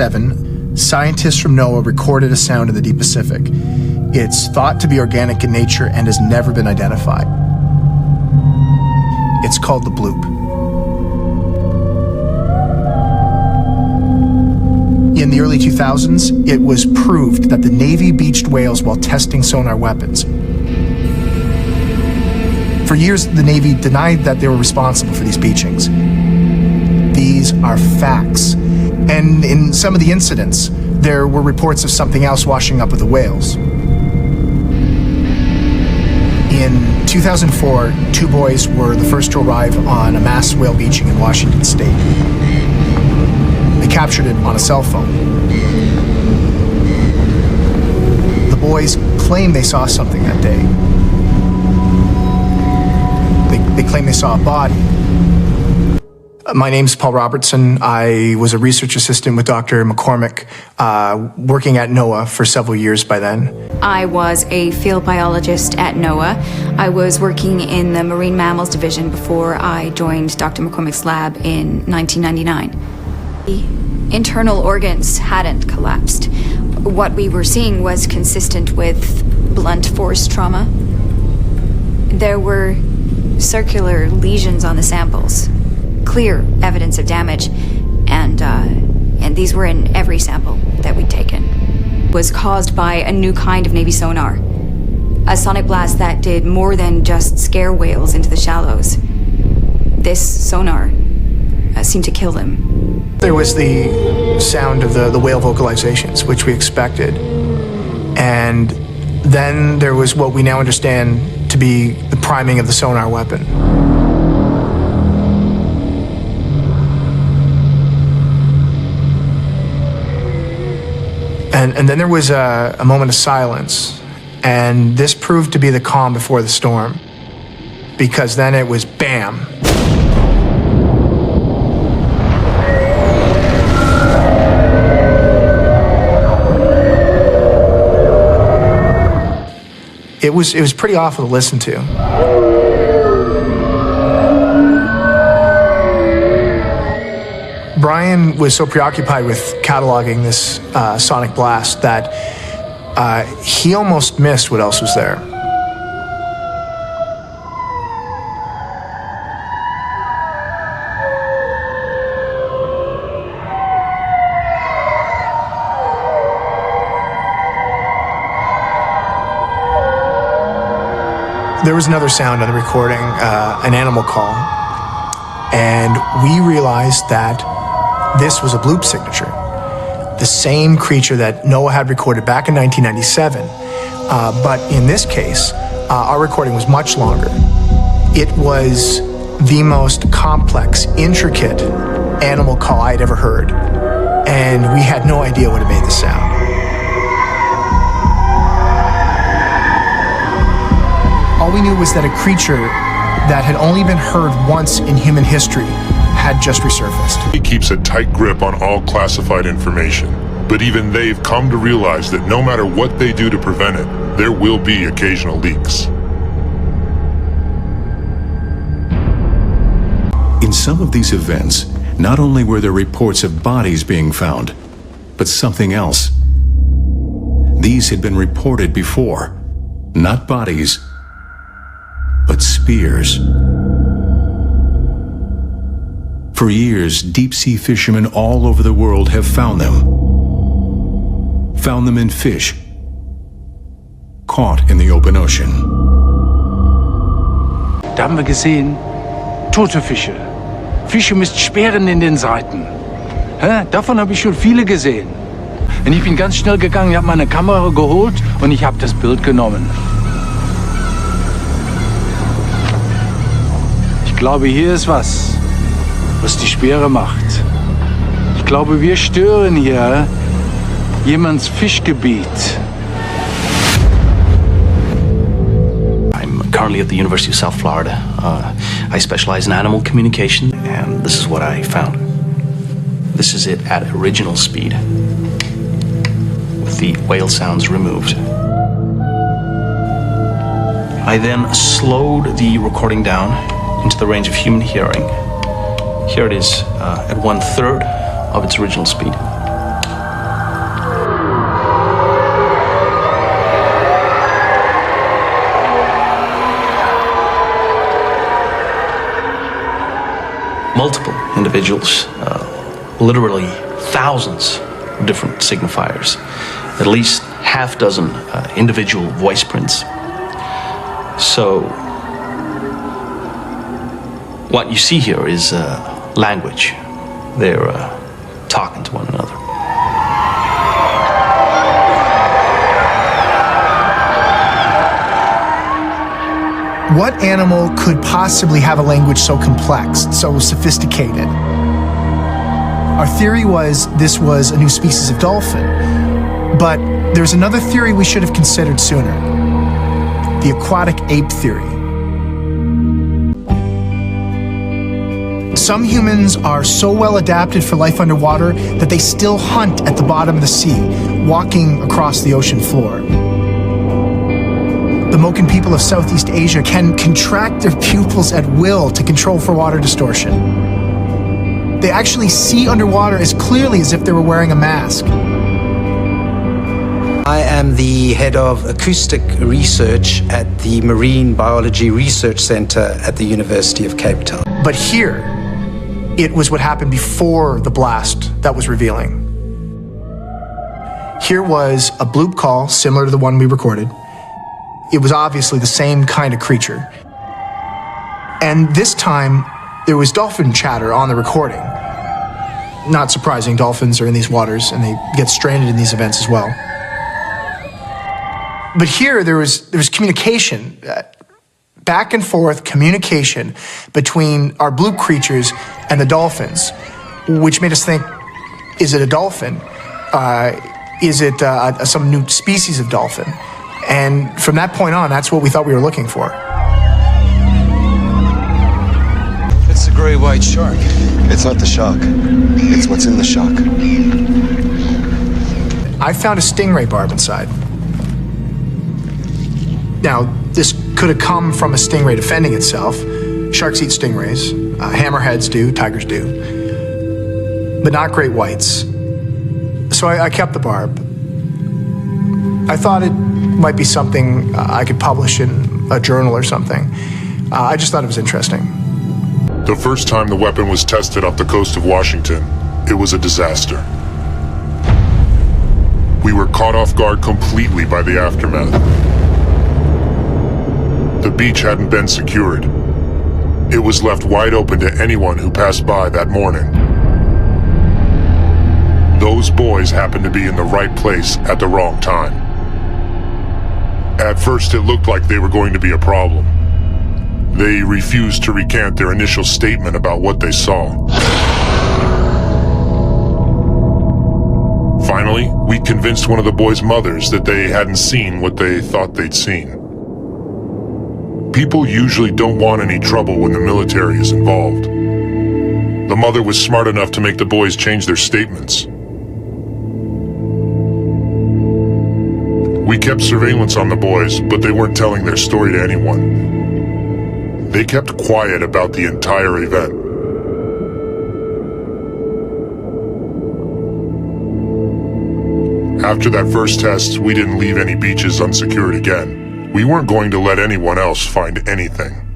1997, scientists from NOAA recorded a sound in the deep Pacific. It's thought to be organic in nature and has never been identified. It's called the bloop. In the early 2000s, it was proved that the Navy beached whales while testing sonar weapons. For years, the Navy denied that they were responsible for these beachings. These are facts. And in some of the incidents, there were reports of something else washing up with the whales. In 2004, two boys were the first to arrive on a mass whale beaching in Washington State. They captured it on a cell phone. The boys claim they saw something that day. They claim they saw a body. My name's Paul Robertson. I was a research assistant with Dr. McCormick, working at NOAA for several years by then. I was a field biologist at NOAA. I was working in the Marine Mammals Division before I joined Dr. McCormick's lab in 1999. The internal organs hadn't collapsed. What we were seeing was consistent with blunt force trauma. There were circular lesions on the samples. Clear evidence of damage, and these were in every sample that we'd taken. Was caused by a new kind of Navy sonar, a sonic blast that did more than just scare whales into the shallows. This sonar seemed to kill them. There was the sound of the whale vocalizations, which we expected, and then there was what we now understand to be the priming of the sonar weapon. And then there was a moment of silence, and this proved to be the calm before the storm, because then it was bam. It was pretty awful to listen to. Brian was so preoccupied with cataloging this sonic blast that he almost missed what else was there. There was another sound on the recording, an animal call, and we realized that this was a bloop signature, the same creature that NOAA had recorded back in 1997. But in this case, our recording was much longer. It was the most complex, intricate animal call I had ever heard, and we had no idea what had made the sound. All we knew was that a creature that had only been heard once in human history had just resurfaced. He keeps a tight grip on all classified information, but even they've come to realize that no matter what they do to prevent it, there will be occasional leaks. In some of these events, not only were there reports of bodies being found, but something else. These had been reported before, not bodies, but spears. For years, deep-sea fishermen all over the world have found them. Found them in fish, caught in the open ocean. Da haben wir gesehen, tote Fische. Fische mit Speeren in den Seiten. Davon habe ich schon viele gesehen. Und ich bin ganz schnell gegangen, ich habe meine Kamera geholt und ich habe das Bild genommen. Ich glaube, hier ist was die Speere macht. Ich glaube, wir stören hier jemands Fischgebiet. I'm currently at the University of South Florida. I specialize in animal communication, and this is what I found. This is it at original speed, with the whale sounds removed. I then slowed the recording down into the range of human hearing. Here it is at 1/3 of its original speed. individuals, literally thousands of different signifiers, at least half dozen individual voice prints. So what you see here is language. They're talking to one another. What animal could possibly have a language so complex, so sophisticated? Our theory was this was a new species of dolphin, but there's another theory we should have considered sooner: the aquatic ape theory. Some humans are so well adapted for life underwater that they still hunt at the bottom of the sea, walking across the ocean floor. The Moken people of Southeast Asia can contract their pupils at will to control for water distortion. They actually see underwater as clearly as if they were wearing a mask. I am the head of acoustic research at the Marine Biology Research Center at the University of Cape Town. But here, it was what happened before the blast that was revealing. Here was a bloop call similar to the one we recorded. It was obviously the same kind of creature. And this time, there was dolphin chatter on the recording. Not surprising, dolphins are in these waters and they get stranded in these events as well. But here, there was communication, back and forth communication between our bloop creatures and the dolphins, which made us think, is it a dolphin? Is it some new species of dolphin? And from that point on, that's what we thought we were looking for. It's a great white shark. It's not the shark. It's what's in the shark. I found a stingray barb inside. Now, this could have come from a stingray defending itself. Sharks eat stingrays. Hammerheads do, tigers do. But not great whites. So I kept the barb. I thought it might be something I could publish in a journal or something. I just thought it was interesting. The first time the weapon was tested off the coast of Washington, it was a disaster. We were caught off guard completely by the aftermath. The beach hadn't been secured. It was left wide open to anyone who passed by that morning. Those boys happened to be in the right place at the wrong time. At first, it looked like they were going to be a problem. They refused to recant their initial statement about what they saw. Finally, we convinced one of the boys' mothers that they hadn't seen what they thought they'd seen. People usually don't want any trouble when the military is involved. The mother was smart enough to make the boys change their statements. We kept surveillance on the boys, but they weren't telling their story to anyone. They kept quiet about the entire event. After that first test, we didn't leave any beaches unsecured again. We weren't going to let anyone else find anything.